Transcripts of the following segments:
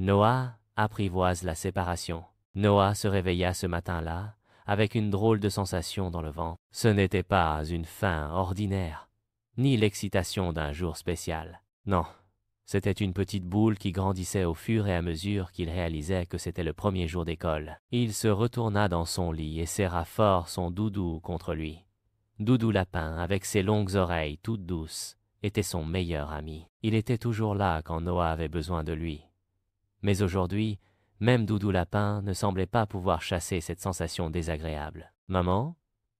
Noah apprivoise la séparation. Noah se réveilla ce matin-là avec une drôle de sensation dans le ventre. Ce n'était pas une faim ordinaire, ni l'excitation d'un jour spécial. Non, c'était une petite boule qui grandissait au fur et à mesure qu'il réalisait que c'était le premier jour d'école. Il se retourna dans son lit et serra fort son doudou contre lui. Doudou Lapin, avec ses longues oreilles toutes douces, était son meilleur ami. Il était toujours là quand Noah avait besoin de lui. Mais aujourd'hui, même Doudou Lapin ne semblait pas pouvoir chasser cette sensation désagréable. « Maman,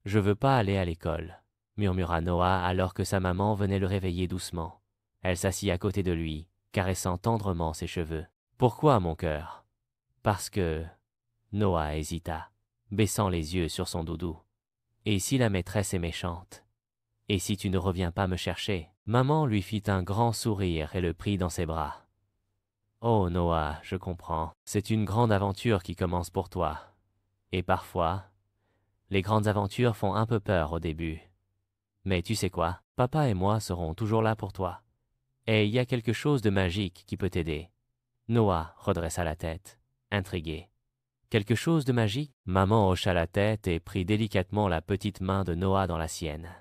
je veux pas aller à l'école », murmura Noah alors que sa maman venait le réveiller doucement. Elle s'assit à côté de lui, caressant tendrement ses cheveux. « Pourquoi, mon cœur ?»« Parce que... » Noah hésita, baissant les yeux sur son doudou. « Et si la maîtresse est méchante? Et si tu ne reviens pas me chercher ?» Maman lui fit un grand sourire et le prit dans ses bras. « Oh Noah, je comprends. C'est une grande aventure qui commence pour toi. Et parfois, les grandes aventures font un peu peur au début. Mais tu sais quoi? Papa et moi serons toujours là pour toi. Et il y a quelque chose de magique qui peut t'aider. » Noah redressa la tête, intrigué. « Quelque chose de magique ?» Maman hocha la tête et prit délicatement la petite main de Noah dans la sienne.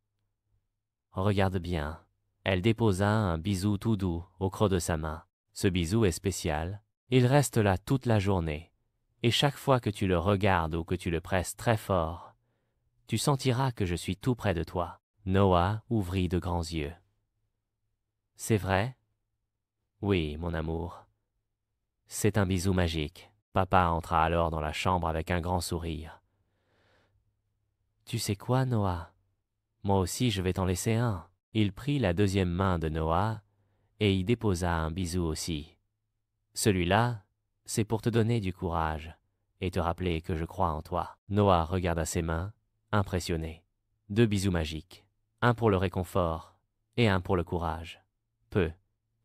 « Regarde bien. » Elle déposa un bisou tout doux au creux de sa main. Ce bisou est spécial. Il reste là toute la journée. Et chaque fois que tu le regardes ou que tu le presses très fort, tu sentiras que je suis tout près de toi. Noah ouvrit de grands yeux. « C'est vrai? » »« Oui, mon amour. C'est un bisou magique. » Papa entra alors dans la chambre avec un grand sourire. « Tu sais quoi, Noah? Moi aussi je vais t'en laisser un. » Il prit la deuxième main de Noah et y déposa un bisou aussi. « Celui-là, c'est pour te donner du courage et te rappeler que je crois en toi. » Noah regarda ses mains, impressionné. Deux bisous magiques, un pour le réconfort et un pour le courage.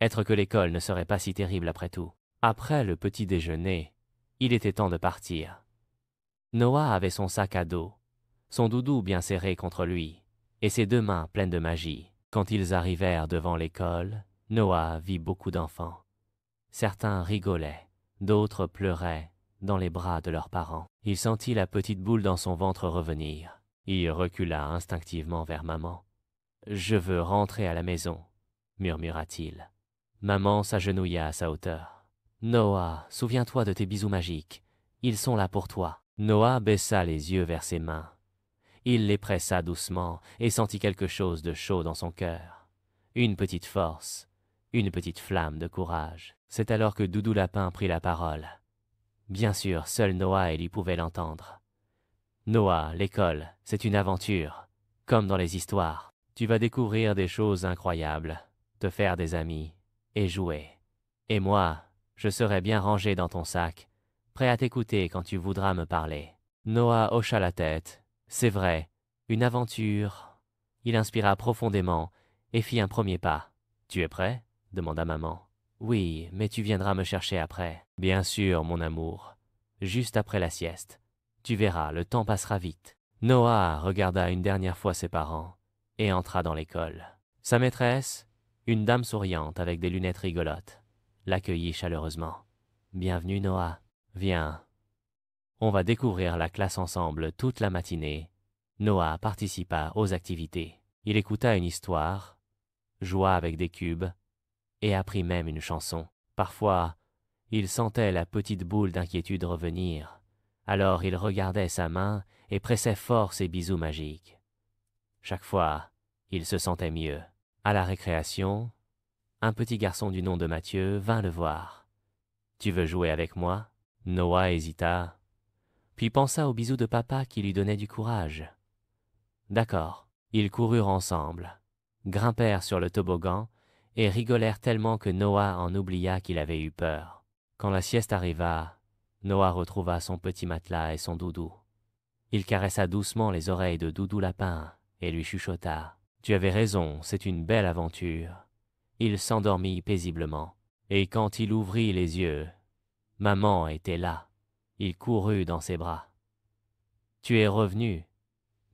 Être que l'école ne serait pas si terrible après tout. Après le petit déjeuner, il était temps de partir. Noah avait son sac à dos, son doudou bien serré contre lui, et ses deux mains pleines de magie. Quand ils arrivèrent devant l'école, Noah vit beaucoup d'enfants. Certains rigolaient, d'autres pleuraient dans les bras de leurs parents. Il sentit la petite boule dans son ventre revenir. Il recula instinctivement vers maman. « Je veux rentrer à la maison, » murmura-t-il. Maman s'agenouilla à sa hauteur. « Noah, souviens-toi de tes bisous magiques. Ils sont là pour toi. » Noah baissa les yeux vers ses mains. Il les pressa doucement et sentit quelque chose de chaud dans son cœur. Une petite force, une petite flamme de courage. C'est alors que Doudou Lapin prit la parole. Bien sûr, seul Noah et lui pouvaient l'entendre. « Noah, l'école, c'est une aventure, comme dans les histoires. Tu vas découvrir des choses incroyables, te faire des amis et jouer. Et moi, je serai bien rangé dans ton sac, prêt à t'écouter quand tu voudras me parler. » Noah hocha la tête. C'est vrai, une aventure. Il inspira profondément et fit un premier pas. « Tu es prêt ?» demanda maman. « Oui, mais tu viendras me chercher après. »« Bien sûr, mon amour. Juste après la sieste. Tu verras, le temps passera vite. » Noah regarda une dernière fois ses parents et entra dans l'école. Sa maîtresse, une dame souriante avec des lunettes rigolotes, l'accueillit chaleureusement. « Bienvenue, Noah. Viens. On va découvrir la classe ensemble toute la matinée. » Noah participa aux activités. Il écouta une histoire, joua avec des cubes et apprit même une chanson. Parfois, il sentait la petite boule d'inquiétude revenir. Alors il regardait sa main et pressait fort ses bisous magiques. Chaque fois, il se sentait mieux. À la récréation, un petit garçon du nom de Mathieu vint le voir. « Tu veux jouer avec moi ?» Noah hésita, puis pensa aux bisous de papa qui lui donnaient du courage. D'accord. Ils coururent ensemble, grimpèrent sur le toboggan et rigolèrent tellement que Noah en oublia qu'il avait eu peur. Quand la sieste arriva, Noah retrouva son petit matelas et son doudou. Il caressa doucement les oreilles de Doudou Lapin et lui chuchota. « Tu avais raison, c'est une belle aventure. » Il s'endormit paisiblement, et quand il ouvrit les yeux, maman était là. Il courut dans ses bras. « Tu es revenu ?»«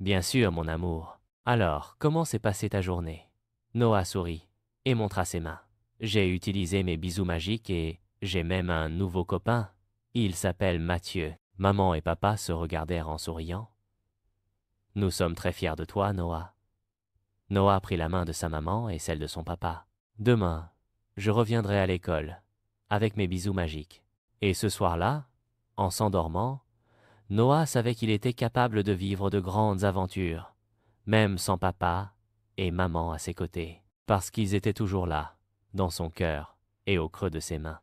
Bien sûr, mon amour. Alors, comment s'est passée ta journée ?» Noah sourit et montra ses mains. « J'ai utilisé mes bisous magiques et J'ai même un nouveau copain. Il s'appelle Mathieu. Maman et papa se regardèrent en souriant. Nous sommes très fiers de toi, Noah. Noah prit la main de sa maman et celle de son papa. Demain, je reviendrai à l'école, avec mes bisous magiques. Et ce soir-là, en s'endormant, Noah savait qu'il était capable de vivre de grandes aventures, même sans papa et maman à ses côtés, parce qu'ils étaient toujours là, dans son cœur et au creux de ses mains.